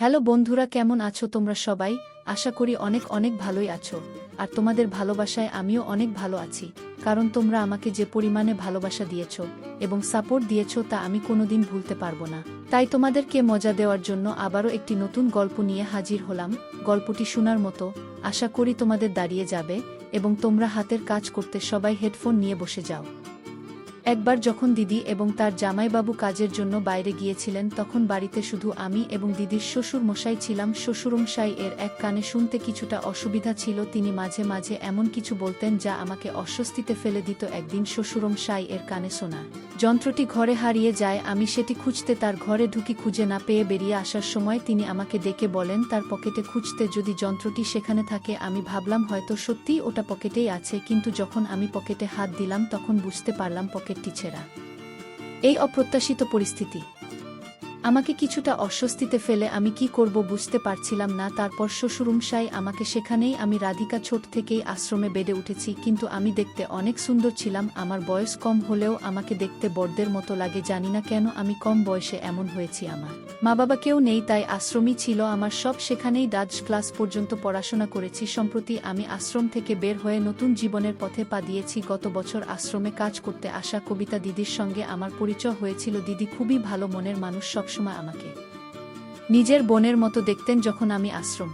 Hello বন্ধুরা, কেমন আছো তোমরা সবাই? আশা করি অনেক অনেক ভালোই আছো। আর তোমাদের ভালোবাসায় আমিও অনেক ভালো আছি, কারণ তোমরা আমাকে যে পরিমাণে ভালোবাসা দিয়েছো এবং সাপোর্ট দিয়েছো তা আমি কোনোদিন ভুলতে পারবো না। তাই তোমাদেরকে মজা দেওয়ার জন্য আবারও একটি নতুন গল্প নিয়ে হাজির হলাম। গল্পটি শোনার মতো, আশা করি তোমাদের দাঁড়িয়ে যাবে এবং তোমরা হাতের কাজ করতে সবাই হেডফোন নিয়ে বসে যাও। একবার যখন দিদি এবং তার জামাইবাবু কাজের জন্য বাইরে গিয়েছিলেন, তখন বাড়িতে শুধু আমি এবং দিদির শ্বশুর মশাই ছিলাম। শ্বশুরমশাই এর এক কানে শুনতে কিছুটা অসুবিধা ছিল, তিনি মাঝে মাঝে এমন কিছু বলতেন যা আমাকে অস্বস্তিতে ফেলে দিত। একদিন শ্বশুরমশাই এর কানে শোনা যন্ত্রটি ঘরে হারিয়ে যায়। আমি সেটি খুঁজতে তার ঘরে ঢুকি, খুঁজে না পেয়ে বেরিয়ে আসার সময় তিনি আমাকে ডেকে বলেন তার পকেটে খুঁজতে, যদি যন্ত্রটি সেখানে থাকে। আমি ভাবলাম হয়তো সত্যিই ওটা পকেটেই আছে, কিন্তু যখন আমি পকেটে হাত দিলাম তখন বুঝতে পারলাম পকেটটি ছেঁড়া। এই অপ্রত্যাশিত পরিস্থিতি আমাকে কিছুটা অস্বস্তিতে ফেলে আমি কি করব বুঝতে পারছিলাম না। তারপর শ্বশুরমশাই আমাকে সেখানেই, আমি রাধিকা ছোট থেকেই আশ্রমে বেড়ে উঠেছি, কিন্তু আমি দেখতে অনেক সুন্দর ছিলাম। আমার বয়স কম হলেও আমাকে দেখতে বড়দের মতো লাগে। জানি না কেন আমি কম বয়সে এমন হয়েছি। আমার মা বাবা কেউ নেই, তাই আশ্রমই ছিল আমার সব। সেখানেই ডাচ ক্লাস পর্যন্ত পড়াশোনা করেছি। সম্প্রতি আমি আশ্রম থেকে বের হয়ে নতুন জীবনের পথে পা দিয়েছি। গত বছর আশ্রমে কাজ করতে আসা কবিতা দিদির সঙ্গে আমার পরিচয় হয়েছিল। দিদি খুবই ভালো মনের মানুষ, সবসময় আমাকে নিজের বোনের মতো দেখতেন। যখন আমি আশ্রম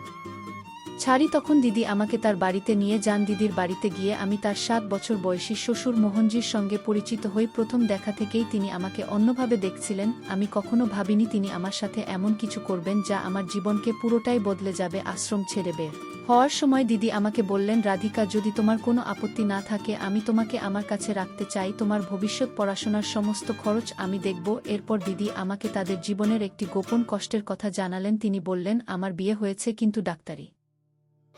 ছাড়ি তখন দিদি আমাকে তার বাড়িতে নিয়ে যান। দিদির বাড়িতে গিয়ে আমি তার 7 বছর বয়সী শ্বশুর মোহনজির সঙ্গে পরিচিত হই। প্রথম দেখা থেকেই তিনি আমাকে অন্যভাবে দেখছিলেন। আমি কখনো ভাবিনি তিনি আমার সাথে এমন কিছু করবেন যা আমার জীবনকে পুরোটাই বদলে যাবে। আশ্রম ছেড়ে বের হওয়ার সময় দিদি আমাকে বললেন, রাধিকা, যদি তোমার কোনো আপত্তি না থাকে আমি তোমাকে আমার কাছে রাখতে চাই। তোমার ভবিষ্যৎ পড়াশোনার সমস্ত খরচ আমি দেখব। এরপর দিদি আমাকে তাদের জীবনের একটি গোপন কষ্টের কথা জানালেন। তিনি বললেন, আমার বিয়ে হয়েছে, কিন্তু ডাক্তারি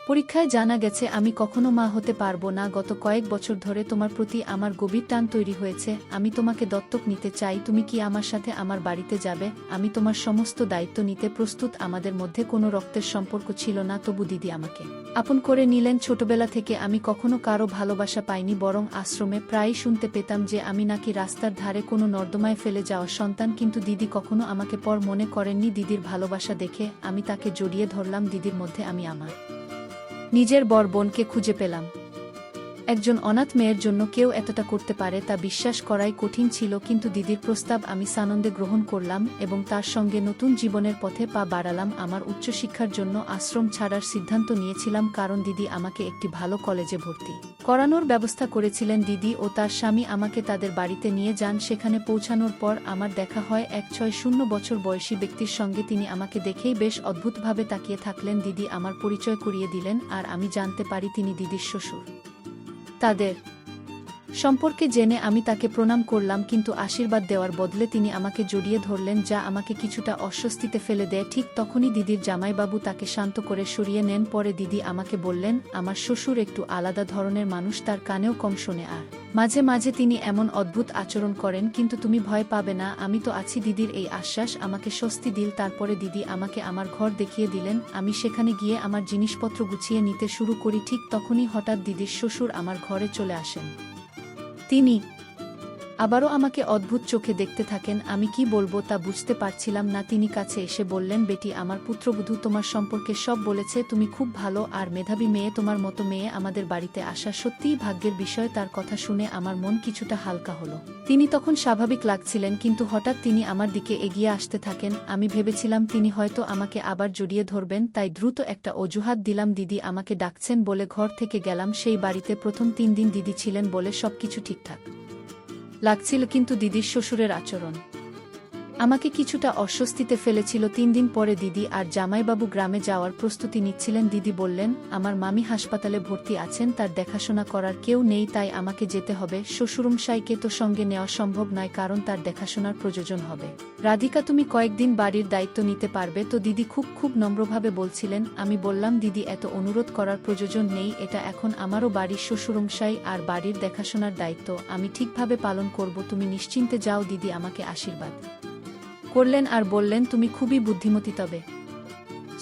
পরীক্ষায় জানা গেছে আমি কখনো মা হতে পারবো না। গত কয়েক বছর ধরে তোমার প্রতি আমার গভীর টান তৈরি হয়েছে। আমি তোমাকে দত্তক নিতে চাই। তুমি কি আমার সাথে আমার বাড়িতে যাবে? আমি তোমার সমস্ত দায়িত্ব নিতে প্রস্তুত। আমাদের মধ্যে কোনো রক্তের সম্পর্ক ছিল না, তবু দিদি আমাকে আপন করে নিলেন। ছোটবেলা থেকে আমি কখনো কারো ভালোবাসা পাইনি, বরং আশ্রমে প্রায়ই শুনতে পেতাম যে আমি নাকি রাস্তার ধারে কোনো নর্দমায় ফেলে যাওয়া সন্তান। কিন্তু দিদি কখনো আমাকে পর মনে করেননি। দিদির ভালোবাসা দেখে আমি তাকে জড়িয়ে ধরলাম। দিদির মধ্যে আমি আমার নিজের বর বোনকে খুঁজে পেলাম। একজন অনাথ মেয়ের জন্য কেউ এতটা করতে পারে তা বিশ্বাস করাই কঠিন ছিল, কিন্তু দিদির প্রস্তাব আমি সানন্দে গ্রহণ করলাম এবং তার সঙ্গে নতুন জীবনের পথে পা বাড়ালাম। আমার উচ্চশিক্ষার জন্য আশ্রম ছাড়ার সিদ্ধান্ত নিয়েছিলাম, কারণ দিদি আমাকে একটি ভালো কলেজে ভর্তি করানোর ব্যবস্থা করেছিলেন। দিদি ও তার স্বামী আমাকে তাদের বাড়িতে নিয়ে যান। সেখানে পৌঁছানোর পর আমার দেখা হয় এক 60 বছর বয়সী ব্যক্তির সঙ্গে। তিনি আমাকে দেখেই বেশ অদ্ভুতভাবে তাকিয়ে থাকলেন। দিদি আমার পরিচয় করিয়ে দিলেন আর আমি জানতে পারি তিনি দিদির শ্বশুর। তাদের সম্পর্কে জেনে আমি তাকে প্রণাম করলাম, কিন্তু আশীর্বাদ দেওয়ার বদলে তিনি আমাকে জড়িয়ে ধরলেন, যা আমাকে কিছুটা অস্বস্তিতে ফেলে দেয়। ঠিক তখনই দিদির জামাইবাবু তাকে শান্ত করে সরিয়ে নেন। পরে দিদি আমাকে বললেন, আমার শ্বশুর একটু আলাদা ধরনের মানুষ, তার কানেও কম শোনে আর মাঝে মাঝে তিনি এমন অদ্ভুত আচরণ করেন, কিন্তু তুমি ভয় পাবে না, আমি তো আছি। দিদির এই আশ্বাস আমাকে স্বস্তি দিল। তারপরে দিদি আমাকে আমার ঘর দেখিয়ে দিলেন। আমি সেখানে গিয়ে আমার জিনিসপত্র গুছিয়ে নিতে শুরু করি। ঠিক তখনই হঠাৎ দিদির শ্বশুর আমার ঘরে চলে আসেন। তিনি আবারও আমাকে অদ্ভুত চোখে দেখতে থাকেন। আমি কি বলবো তা বুঝতে পারছিলাম না। তিনি কাছে এসে বললেন, বেটি, আমার পুত্রবধূ তোমার সম্পর্কে সব বলেছে। তুমি খুব ভালো আর মেধাবী মেয়ে। তোমার মতো মেয়ে আমাদের বাড়িতে আসা সত্যিই ভাগ্যের বিষয়। তার কথা শুনে আমার মন কিছুটা হালকা হলো। তিনি তখন স্বাভাবিক লাগছিলেন, কিন্তু হঠাৎ তিনি আমার দিকে এগিয়ে আসতে থাকেন। আমি ভেবেছিলাম তিনি হয়তো আমাকে আবার জড়িয়ে ধরবেন, তাই দ্রুত একটা অজুহাত দিলাম। দিদি আমাকে ডাকছেন বলে ঘর থেকে গেলাম। সেই বাড়িতে প্রথম 3 দিন দিদি ছিলেন বলে সবকিছু ঠিকঠাক লাগছিল, কিন্তু দিদির শ্বশুরের আচরণ আমাকে কিছুটা অস্বস্তিতে ফেলেছিল। 3 দিন পরে দিদি আর জামাইবাবু গ্রামে যাওয়ার প্রস্তুতি নিচ্ছিলেন। দিদি বললেন, আমার মামি হাসপাতালে ভর্তি আছেন, তার দেখাশোনা করার কেউ নেই, তাই আমাকে যেতে হবে। শ্বশুরমশাইকে তো সঙ্গে নেওয়া সম্ভব নয়, কারণ তার দেখাশোনার প্রয়োজন হবে। রাধিকা, তুমি কয়েকদিন বাড়ির দায়িত্ব নিতে পারবে তো? দিদি খুব নম্রভাবে বলছিলেন। আমি বললাম, দিদি, এত অনুরোধ করার প্রয়োজন নেই, এটা এখন আমারও বাড়ির শ্বশুরমশাই আর বাড়ির দেখাশোনার দায়িত্ব আমি ঠিকভাবে পালন করব, তুমি নিশ্চিন্তে যাও। দিদি আমাকে আশীর্বাদ করলেন আর বললেন, তুমি খুবই বুদ্ধিমতী, তবে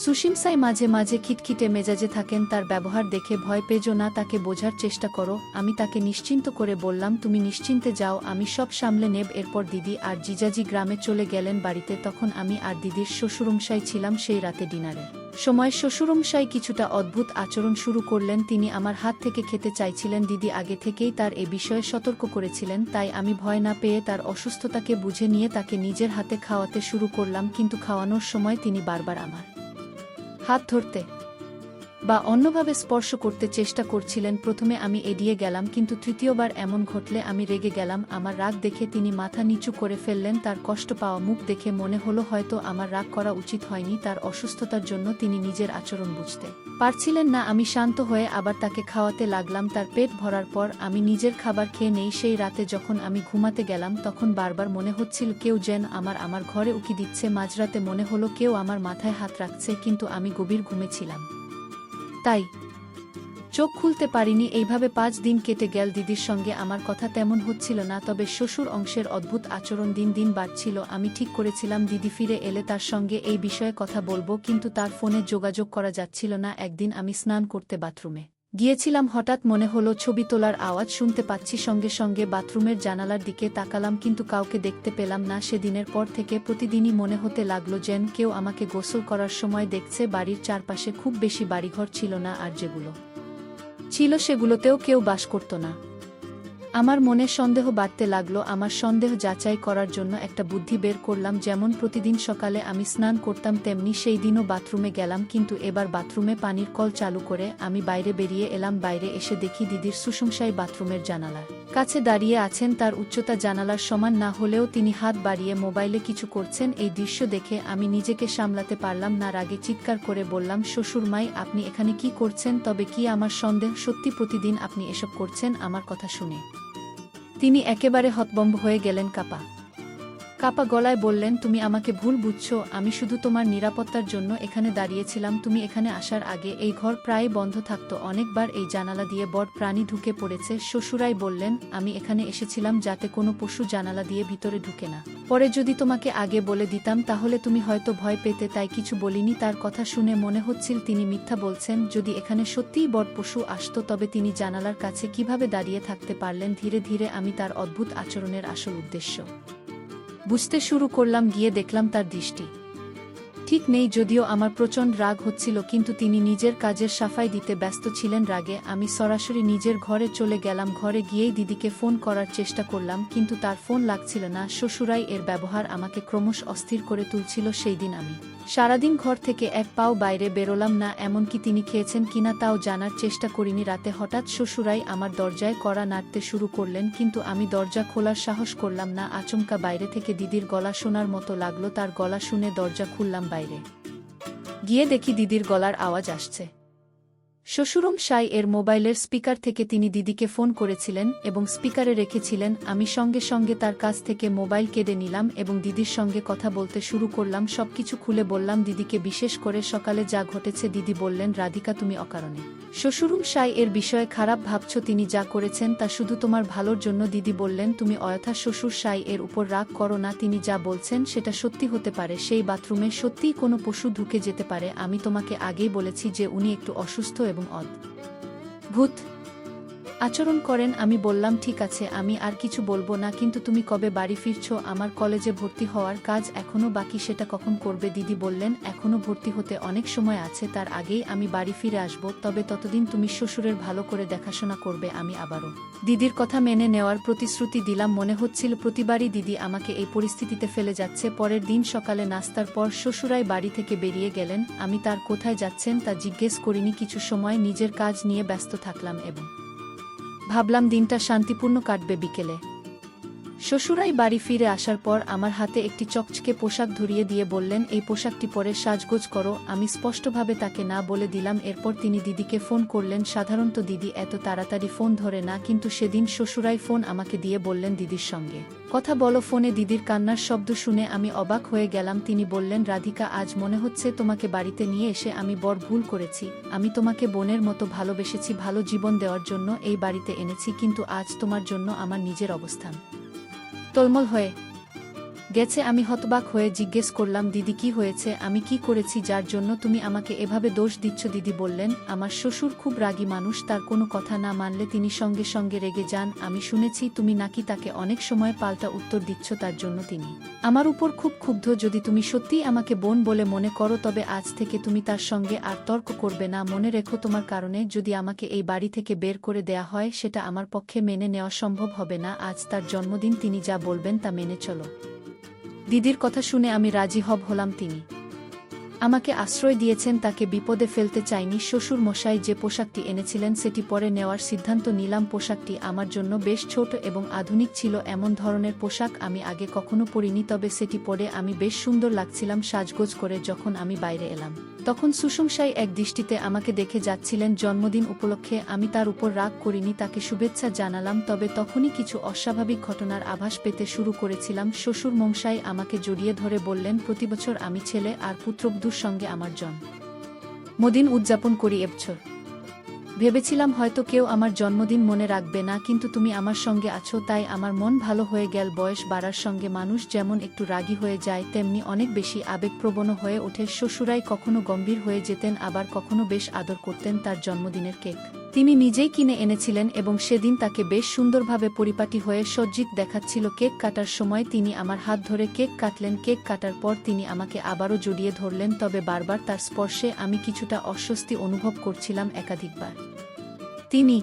সুশিমসাই মাঝে মাঝে খিটখিটে মেজাজে থাকেন, তার ব্যবহার দেখে ভয় পেজো না, তাকে বোঝার চেষ্টা করো। আমি তাকে নিশ্চিন্ত করে বললাম, তুমি নিশ্চিন্তে যাও, আমি সব সামলে নেব। এরপর দিদি আর জিজাজি গ্রামে চলে গেলেন বাড়িতে। তখন আমি আর দিদির শ্বশুরমশাই ছিলাম সেই রাতে ডিনারের সময়। শ্বশুরমশাই কিছুটা অদ্ভুত আচরণ শুরু করলেন, তিনি আমার হাত থেকে খেতে চাইছিলেন। দিদি আগে থেকেই তার এ বিষয়ে সতর্ক করেছিলেন, তাই আমি ভয় না পেয়ে তার অসুস্থতাকে বুঝে নিয়ে তাকে নিজের হাতে খাওয়াতে শুরু করলাম। কিন্তু খাওয়ানোর সময় তিনি বারবার আমার হাত ধরতে বা অন্যভাবে স্পর্শ করতে চেষ্টা করছিলেন। প্রথমে আমি এড়িয়ে গেলাম, কিন্তু তৃতীয়বার এমন ঘটলে আমি রেগে গেলাম। আমার রাগ দেখে তিনি মাথা নিচু করে ফেললেন। তার কষ্ট পাওয়া মুখ দেখে মনে হলো হয়তো আমার রাগ করা উচিত হয়নি। তার অসুস্থতার জন্য তিনি নিজের আচরণ বুঝতে পারছিলেন না। আমি শান্ত হয়ে আবার তাকে খাওয়াতে লাগলাম। তার পেট ভরার পর আমি নিজের খাবার খেয়ে নেই। সেই রাতে যখন আমি ঘুমাতে গেলাম তখন বারবার মনে হচ্ছিল কেউ যেন আমার ঘরে উকি দিচ্ছে। মাঝরাতে মনে হলো কেউ আমার মাথায় হাত রাখছে, কিন্তু আমি গভীর ঘুমেছিলাম, তাই চোখ খুলতে পারিনি। এইভাবে 5 দিন কেটে গেল। দিদির সঙ্গে আমার কথা তেমন হচ্ছিল না, তবে শ্বশুর অংশের অদ্ভুত আচরণ দিন দিন বাড়ছিল। আমি ঠিক করেছিলাম দিদি ফিরে এলে তার সঙ্গে এই বিষয়ে কথা বলবো, কিন্তু তার ফোনে যোগাযোগ করা যাচ্ছিল না। একদিন আমি স্নান করতে বাথরুমে গিয়েছিলাম, হঠাৎ মনে হলো ছবি তোলার আওয়াজ শুনতে পাচ্ছি। সঙ্গে সঙ্গে বাথরুমের জানালার দিকে তাকালাম, কিন্তু কাউকে দেখতে পেলাম না। সেদিনের পর থেকে প্রতিদিনই মনে হতে লাগলো যেন কেউ আমাকে গোসল করার সময় দেখছে। বাড়ির চারপাশে খুব বেশি বাড়িঘর ছিল না, আর যেগুলো ছিল সেগুলোতেও কেউ বাস করত না। আমার মনে সন্দেহ বাড়তে লাগলো। আমার সন্দেহ যাচাই করার জন্য একটা বুদ্ধি বের করলাম। যেমন প্রতিদিন সকালে আমি স্নান করতাম, তেমনি সেই দিনও বাথরুমে গেলাম, কিন্তু এবার বাথরুমে পানির কল চালু করে আমি বাইরে বেরিয়ে এলাম। বাইরে এসে দেখি দিদির সুশংসাই বাথরুমের জানালার কাছে দাঁড়িয়ে আছেন। তার উচ্চতা জানালার সমান না হলেও তিনি হাত বাড়িয়ে মোবাইলে কিছু করছেন। এই দৃশ্য দেখে আমি নিজেকে সামলাতে পারলাম না, রাগে চিৎকার করে বললাম, শ্বশুরমাই আপনি এখানে কি করছেন? তবে কি আমার সন্দেহ সত্যি? প্রতিদিন আপনি এসব করছেন? আমার কথা শুনে তিনি একেবারে হতভম্ব হয়ে গেলেন। কাপা গলায় বললেন, তুমি আমাকে ভুল বুঝছো, আমি শুধু তোমার নিরাপত্তার জন্য এখানে দাঁড়িয়েছিলাম। তুমি এখানে আসার আগে এই ঘর প্রায় বন্ধ থাকতো, অনেকবার এই জানালা দিয়ে বড় প্রাণী ঢুকে পড়েছে। শ্বশুরাই বললেন, আমি এখানে এসেছিলাম যাতে কোনো পশু জানালা দিয়ে ভিতরে ঢুকে না। পরে যদি তোমাকে আগে বলে দিতাম তাহলে তুমি হয়তো ভয় পেতে, তাই কিছু বলিনি। তার কথা শুনে মনে হচ্ছিল তিনি মিথ্যা বলছেন। যদি এখানে সত্যিই বড় পশু আসতো তবে তিনি জানালার কাছে কিভাবে দাঁড়িয়ে থাকতে পারলেন? ধীরে ধীরে আমি তার অদ্ভুত আচরণের আসল উদ্দেশ্য বুঝতে শুরু করলাম। গিয়ে দেখলাম তার দৃষ্টি ঠিক নেই। যদিও আমার প্রচণ্ড রাগ হচ্ছিল, কিন্তু তিনি নিজের কাজের সাফাই দিতে ব্যস্ত ছিলেন। রাগে আমি সরাসরি নিজের ঘরে চলে গেলাম। ঘরে গিয়েই দিদিকে ফোন করার চেষ্টা করলাম, কিন্তু তার ফোন লাগছিল না। শ্বশুরাই এর ব্যবহার আমাকে ক্রমশ অস্থির করে তুলছিল। সেই দিন আমি সারাদিন ঘর থেকে এক পাও বাইরে বেরোলাম না, এমনকি তিনি খেয়েছেন কিনা তাও জানার চেষ্টা করিনি। রাতে হঠাৎ শ্বশুরাই আমার দরজায় কড়া নাড়তে শুরু করলেন, কিন্তু আমি দরজা খোলার সাহস করলাম না। আচমকা বাইরে থেকে দিদির গলা শোনার মতো লাগলো। তার গলা শুনে দরজা খুললাম। বাইরে গিয়ে দেখি দিদির গলার আওয়াজ আসছে শ্বশুরমশাই এর মোবাইলের স্পিকার থেকে। তিনি দিদিকে ফোন করেছিলেন এবং স্পিকারে রেখেছিলেন। আমি সঙ্গে সঙ্গে তার কাছ থেকে মোবাইল কেড়ে নিলাম এবং দিদির সঙ্গে কথা বলতে শুরু করলাম। সবকিছু খুলে বললাম দিদিকে, বিশেষ করে সকালে যা ঘটেছে। দিদি বললেন, রাধিকা তুমি অকারণে শ্বশুরমশাই এর বিষয়ে খারাপ ভাবছো, তিনি যা করেছেন তা শুধু তোমার ভালোর জন্য। দিদি বললেন, তুমি অযথা শ্বশুরমশাই এর উপর রাগ করো না, তিনি যা বলছেন সেটা সত্যি হতে পারে। সেই বাথরুমে সত্যিই কোনো পশু ঢুকে যেতে পারে। আমি তোমাকে আগেই বলেছি যে উনি একটু অসুস্থ এবং অদ্ভুত আচরণ করেন। আমি বললাম, ঠিক আছে, আমি আর কিছু বলবো না, কিন্তু তুমি কবে বাড়ি ফিরছো? আমার কলেজে ভর্তি হওয়ার কাজ এখনো বাকি, সেটা কখন করবে? দিদি বললেন, এখনো ভর্তি হতে অনেক সময় আছে, তার আগেই আমি বাড়ি ফিরে আসব। তবে ততদিন তুমি শ্বশুরের ভালো করে দেখাশোনা করবে। আমি আবারও দিদির কথা মেনে নেওয়ার প্রতিশ্রুতি দিলাম। মনে হচ্ছিল প্রতিবারই দিদি আমাকে এই পরিস্থিতিতে ফেলে যাচ্ছে। পরের দিন সকালে নাস্তার পর শ্বশুরাই বাড়ি থেকে বেরিয়ে গেলেন। আমি তার কোথায় যাচ্ছেন তা জিজ্ঞেস করিনি। কিছু সময় নিজের কাজ নিয়ে ব্যস্ত থাকলাম এবং ভাবলাম দিনটা শান্তিপূর্ণ কাটবে। বিকেলে শ্বশুরাই বাড়ি ফিরে আসার পর আমার হাতে একটি চকচকে পোশাক ধরিয়ে দিয়ে বললেন, এই পোশাকটি পরে সাজগোজ করো। আমি স্পষ্টভাবে তাকে না বলে দিলাম। এরপর তিনি দিদিকে ফোন করলেন। সাধারণত দিদি এত তাড়াতাড়ি ফোন ধরে না, কিন্তু সেদিন শ্বশুরাই ফোন আমাকে দিয়ে বললেন, দিদির সঙ্গে কথা বলো। ফোনে দিদির কান্নার শব্দ শুনে আমি অবাক হয়ে গেলাম। তিনি বললেন, রাধিকা, আজ মনে হচ্ছে তোমাকে বাড়িতে নিয়ে এসে আমি বড় ভুল করেছি। আমি তোমাকে বোনের মতো ভালোবেসেছি, ভালো জীবন দেওয়ার জন্য এই বাড়িতে এনেছি, কিন্তু আজ তোমার জন্য আমার নিজের অবস্থান টলমল হয়ে গেছে। আমি হতবাক হয়ে জিজ্ঞেস করলাম, দিদি কি হয়েছে? আমি কি করেছি যার জন্য তুমি আমাকে এভাবে দোষ দিচ্ছ? দিদি বললেন, আমার শ্বশুর খুব রাগী মানুষ, তার কোনো কথা না মানলে তিনি সঙ্গে সঙ্গে রেগে যান। আমি শুনেছি তুমি নাকি তাকে অনেক সময় পাল্টা উত্তর দিচ্ছ, তার জন্য তিনি আমার উপর খুব ক্ষুব্ধ। যদি তুমি সত্যিই আমাকে বোন বলে মনে করো তবে আজ থেকে তুমি তার সঙ্গে আর তর্ক করবে না। মনে রেখো, তোমার কারণে যদি আমাকে এই বাড়ি থেকে বের করে দেয়া হয় সেটা আমার পক্ষে মেনে নেওয়া সম্ভব হবে না। আজ তার জন্মদিন, তিনি যা বলবেন তা মেনে চলো। দিদির কথা শুনে আমি রাজি হলাম। তিনি আমাকে আশ্রয় দিয়েছেন, তাকে বিপদে ফেলতে চাইনি। শ্বশুর মশাই যে পোশাকটি এনেছিলেন সেটি পরে নেওয়ার সিদ্ধান্ত নিলাম। পোশাকটি আমার জন্য বেশ ছোট এবং আধুনিক ছিল। এমন ধরনের পোশাক আমি আগে কখনো পরিনি, তবে সেটি পরে আমি বেশ সুন্দর লাগছিলাম। সাজগোজ করে যখন আমি বাইরে এলাম তখন সুসংসাই এক দৃষ্টিতে আমাকে দেখে যাচ্ছিলেন। জন্মদিন উপলক্ষে আমি তার উপর রাগ করিনি, তাকে শুভেচ্ছা জানালাম। তবে তখনই কিছু অস্বাভাবিক ঘটনার আভাস পেতে শুরু করেছিলাম। শ্বশুর মশাই আমাকে জড়িয়ে ধরে বললেন, প্রতিবছর আমি ছেলে আর পুত্রবধূর সঙ্গে আমার জন্মদিন উদযাপন করি। এবছর ভেবেছিলাম হয়তো কেউ আমার জন্মদিন মনে রাখবে না, কিন্তু তুমি আমার সঙ্গে আছো তাই আমার মন ভালো হয়ে গেল। বয়স বাড়ার সঙ্গে মানুষ যেমন একটু রাগী হয়ে যায়, তেমনি অনেক বেশি আবেগপ্রবণ হয়ে ওঠে। শ্বশুরাই কখনো গম্ভীর হয়ে যেতেন, আবার কখনো বেশ আদর করতেন। তার জন্মদিনের কেক তিনি নিজেই কিনে এনেছিলেন এবং সেদিন তাকে বেশ সুন্দরভাবে পরিপাটি হয়ে সজ্জিত দেখাচ্ছিল। কেক কাটার সময় তিনি আমার হাত ধরে কেক কাটলেন। কেক কাটার পর তিনি আমাকে আবারও জড়িয়ে ধরলেন, তবে বারবার তার স্পর্শে আমি কিছুটা অস্বস্তি অনুভব করছিলাম। একাধিকবার তিনি